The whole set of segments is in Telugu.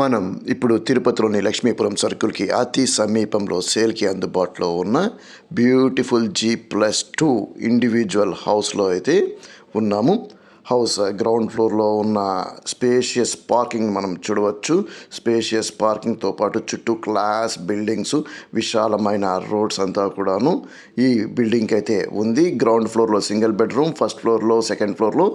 మనం ఇప్పుడు తిరుపతిలోని లక్ష్మీపురం సర్కిల్కి అతి సమీపంలో సేల్కి అందుబాటులో ఉన్న బ్యూటిఫుల్ G+2 ఇండివిజువల్ హౌస్లో అయితే ఉన్నాము. హౌస్ గ్రౌండ్ ఫ్లోర్లో ఉన్న స్పేషియస్ పార్కింగ్ మనం చూడవచ్చు. స్పేషియస్ పార్కింగ్తో పాటు చుట్టూ క్లాస్ బిల్డింగ్స్, విశాలమైన రోడ్స్ అంతా కూడాను ఈ బిల్డింగ్కి అయితే ఉంది. గ్రౌండ్ ఫ్లోర్లో సింగిల్ బెడ్రూమ్, ఫస్ట్ ఫ్లోర్లో సెకండ్ ఫ్లోర్లో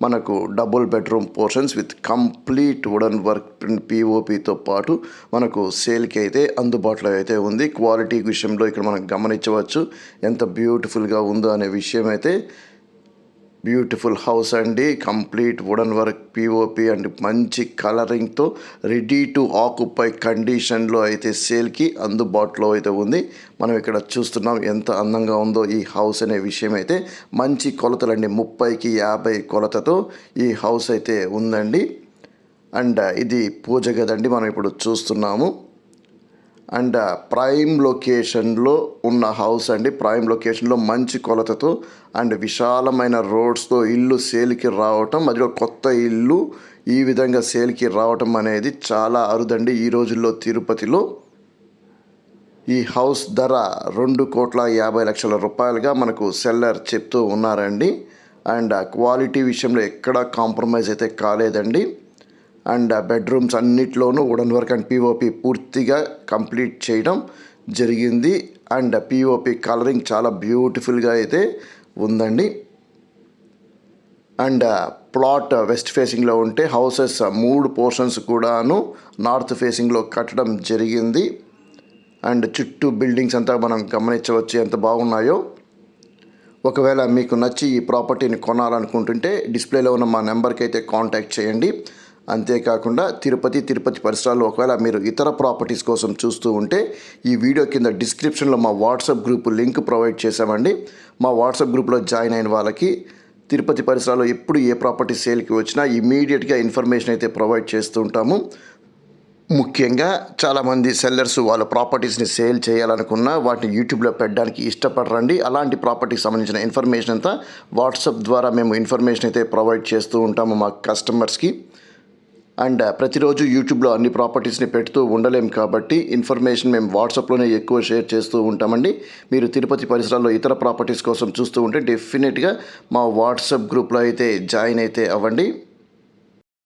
మనకు double bedroom portions with complete wooden work పిఓపితో పాటు మనకు సేల్కి అయితే అందుబాటులో అయితే ఉంది. క్వాలిటీ విషయంలో ఇక్కడ మనం గమనించవచ్చు ఎంత బ్యూటిఫుల్గా ఉందో అనే విషయం అయితే. బ్యూటిఫుల్ హౌస్ అండి, complete wooden work POP and మంచి కలరింగ్తో రెడీ టు ఆక్యుపై కండిషన్లో అయితే సేల్కి అందుబాటులో అయితే ఉంది. మనం ఇక్కడ చూస్తున్నాం ఎంత అందంగా ఉందో ఈ హౌస్ అనే విషయం అయితే. మంచి కొలతలండి, 30కి 50 కొలతతో ఈ హౌస్ అయితే ఉందండి. అండ్ ఇది పూజ గదండి మనం ఇప్పుడు చూస్తున్నాము. అండ్ ప్రైమ్ లొకేషన్లో ఉన్న హౌస్ అండి. ప్రైమ్ లొకేషన్లో మంచి కొలతతో అండ్ విశాలమైన రోడ్స్తో ఇల్లు సేల్కి రావటం, మధ్యలో కొత్త ఇల్లు ఈ విధంగా సేల్కి రావటం అనేది చాలా అరుదండి ఈ రోజుల్లో తిరుపతిలో. ఈ హౌస్ ధర 2,50,00,000 రూపాయలుగా మనకు సెల్లర్ చెప్తూ ఉన్నారండి. అండ్ క్వాలిటీ విషయంలో ఎక్కడా కాంప్రమైజ్ అయితే కాలేదండి. అండ్ బెడ్రూమ్స్ అన్నిట్లోనూ వుడన్ వర్క్ అండ్ పిఓపి పూర్తిగా కంప్లీట్ చేయడం జరిగింది. అండ్ పిఓపి కలరింగ్ చాలా బ్యూటిఫుల్గా అయితే ఉందండి. అండ్ ప్లాట్ వెస్ట్ ఫేసింగ్లో ఉంటే హౌసెస్ 3 పోర్షన్స్ కూడాను నార్త్ ఫేసింగ్లో కట్టడం జరిగింది. అండ్ చుట్టూ బిల్డింగ్స్ అంతా మనం గమనించవచ్చు ఎంత బాగున్నాయో. ఒకవేళ మీకు నచ్చి ఈ ప్రాపర్టీని కొనాలనుకుంటుంటే డిస్ప్లేలో ఉన్న మా నెంబర్కి అయితే కాంటాక్ట్ చేయండి. అంతేకాకుండా తిరుపతి పరిసరాల్లో ఒకవేళ మీరు ఇతర ప్రాపర్టీస్ కోసం చూస్తూ ఉంటే ఈ వీడియో కింద డిస్క్రిప్షన్లో మా వాట్సాప్ గ్రూప్ లింక్ ప్రొవైడ్ చేశామండి. మా వాట్సాప్ గ్రూప్లో జాయిన్ అయిన వాళ్ళకి తిరుపతి పరిసరాల్లో ఎప్పుడు ఏ ప్రాపర్టీ సేల్కి వచ్చినా ఇమీడియట్గా ఇన్ఫర్మేషన్ అయితే ప్రొవైడ్ చేస్తూ ఉంటాము. ముఖ్యంగా చాలామంది సెల్లర్స్ వాళ్ళ ప్రాపర్టీస్ని సేల్ చేయాలనుకున్నా వాటిని యూట్యూబ్లో పెట్టడానికి ఇష్టపడరండి. అలాంటి ప్రాపర్టీకి సంబంధించిన ఇన్ఫర్మేషన్ అంతా వాట్సాప్ ద్వారా మేము ఇన్ఫర్మేషన్ అయితే ప్రొవైడ్ చేస్తూ ఉంటాము మా కస్టమర్స్కి. అండ్ ప్రతిరోజు యూట్యూబ్లో అన్ని ప్రాపర్టీస్ని పెడుతూ ఉండలేం కాబట్టి ఇన్ఫర్మేషన్ మేము వాట్సాప్లోనే ఎక్కువ షేర్ చేస్తూ ఉంటామండి. మీరు తిరుపతి పరిసరాల్లో ఇతర ప్రాపర్టీస్ కోసం చూస్తూ ఉంటే డెఫినెట్గా మా వాట్సాప్ గ్రూప్లో అయితే జాయిన్ అయితే అవ్వండి.